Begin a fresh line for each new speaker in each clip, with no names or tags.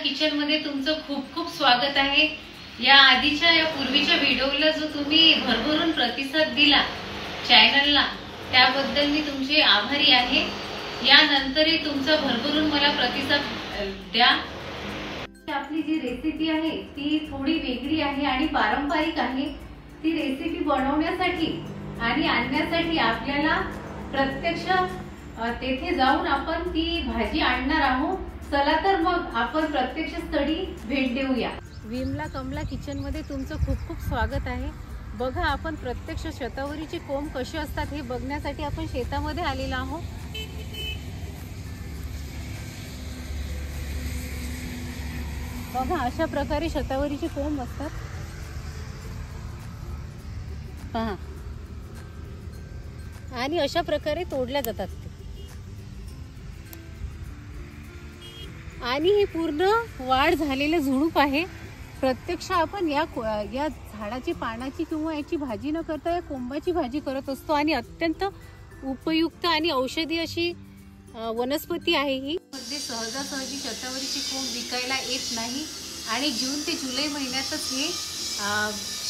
Kitchen मध्ये तुमचं खूप खूप स्वागत आहे। या आधीच्या या पूर्वीच्या व्हिडिओला जो तुम्ही भरभरून प्रतिसाद दिला चॅनलला, त्याबद्दल मी तुमचे आभारी आहे। यानंतरही तुमचा भरभरून मला प्रतिसाद द्या। आपली जी रेसिपी आहे ती थोडी वेगळी आहे आणि पारंपरिक आहे। ती रेसिपी बनवण्यासाठी आणि आणण्यासाठी आपल्याला प्रत्यक्ष तेथे जाऊन आपण ती भाजी आणणार आहोत। चला तर मग आपण प्रत्यक्ष स्थळी भेट देऊया। विमला कमला किचन मध्ये तुमचं खूप खूप स्वागत आहे। बघा, आपण प्रत्यक्ष शतावरीचे कोंब कसे असतात हे बघण्यासाठी आपण शेतामध्ये आलेलो आहोत। बघा, अशा प्रकारे शतावरीचे कोंब असतात। पहा, आणि अशा प्रकारे तोडल्या जातात ते। आणि हे पूर्ण वाढ झालेले झुडूप आहे। प्रत्यक्ष आपण या झाडाची पानाची किंवा याची भाजी न करता या कोंबाची भाजी करत असतो आणि अत्यंत उपयुक्त आणि औषधी अशी वनस्पती आहे ही। मध्ये सहजासहजी शतावरीचे कोंब विकायला येत नाही आणि जून ते जुलै महिन्यातच हे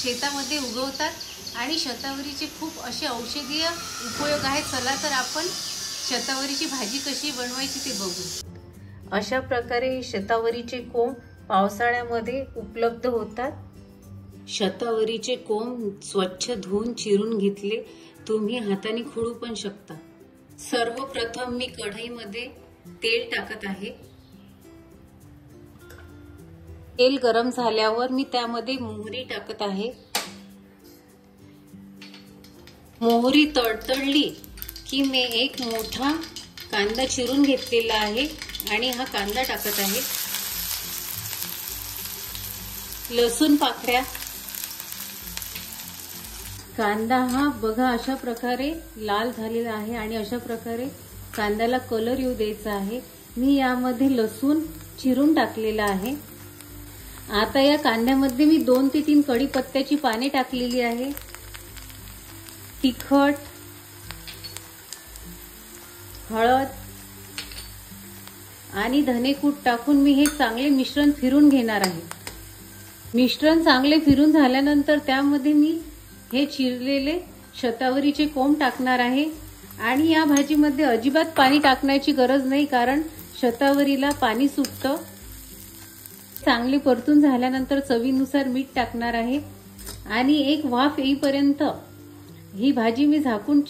शेतामध्ये उगवतात आणि शतावरीचे खूप असे औषधीय उपयोग आहेत। चला तर आपण शतावरीची भाजी कशी बनवायची ते बघू। अशा प्रकारे शतावरीचे कोंब पावसाळ्यामध्ये उपलब्ध होतात। शतावरीचे कोंब स्वच्छ धुवून चिरून घेतले, तुम्ही हाताने खुडू पण शकता। सर्वप्रथम मी कढईमध्ये तेल टाकत आहे। तेल गरम झाल्यावर मी त्यामध्ये मोहरी टाकत आहे। मोहरी तडतडली की मी एक मोठा कांदा चिरून घेतलेला आहे आणि हा कांदा टाकत आहे। लसूण पाकळ्या, कांदा हा बघा अशा प्रकारे लाल झालेला आहे आणि अशा प्रकारे कांद्याला कलर येऊ द्यायचा आहे। मी यामध्ये लसूण चिरून टाकलेला आहे। आता या कांद्यामध्ये मी 2 ते 3 कढीपत्त्याची पाने टाकलेली आहे। तिखट, हळद आणि धनेकूट टाकून मी हे चांगले मिश्रण फिरून घेणार आहे। मिश्रण चांगले फिरून झाल्यानंतर त्यामध्ये मी हे चिरलेले शतावरीचे कोंब टाकणार आहे आणि या भाजीमध्ये अजिबात पाणी टाकण्याची गरज नाही, कारण शतावरीला पाणी सुटतं। चांगले परतून झाल्यानंतर चवीनुसार मीठ टाकणार आहे आणि एक वाफ येईपर्यंत ही भाजी मी झाकून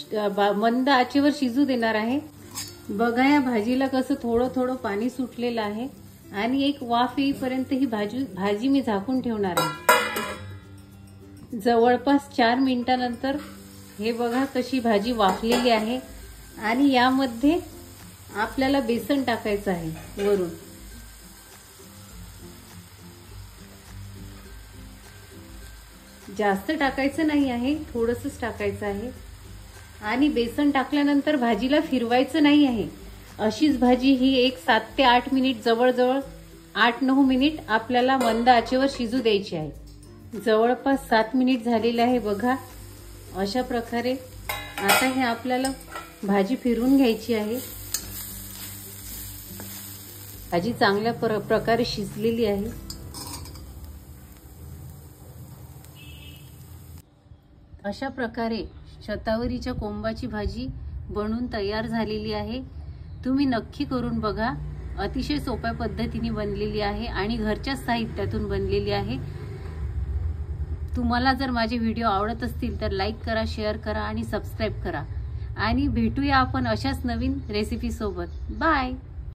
मंद आचेवर शिजू देणार आहे। बघा, या भाजीला कसं थोडं थोडं पाणी सुटलेलं आहे आणि एक वाफ येईपर्यंत ही भाजी मी झाकून ठेवणार आहे। जवळपास 4 मिनिटांनंतर हे बघा कशी भाजी वाफलेली आहे आणि यामध्ये आपल्याला बेसन टाकायचं आहे वरून। जास्त टाकायचं नाही आहे, थोडंसंच टाकायचं आहे आणि बेसन टाकल्यानंतर भाजीला फिरवायचं नाही आहे। अशीच भाजी ही एक 7 ते 8 मिनिट, जवळजवळ 8-9 मिनिट आपल्याला मंद आचेवर शिजू द्यायची आहे। जवळपास 7 मिनिट झालेले आहे बघा। अशा प्रकारे आता हे आपल्याला भाजी फिरवून घ्यायची आहे। भाजी चांगल्या प्रकारे शिजलेली आहे। अशा प्रकारे शतावरीच्या कोंबाची भाजी बनवून तयार झालेली आहे। तुम्ही नक्की करून बघा। अतिशय सोप्या पद्धतीने बनलेली आहे आणि घरच्या साहित्यातून बनलेली आहे। तुम्हाला जर माझे व्हिडिओ आवडत असतील तर लाईक करा, शेअर करा आणि सबस्क्राईब करा आणि भेटूया आपण अशाच नवीन रेसिपी सोबत। बाय।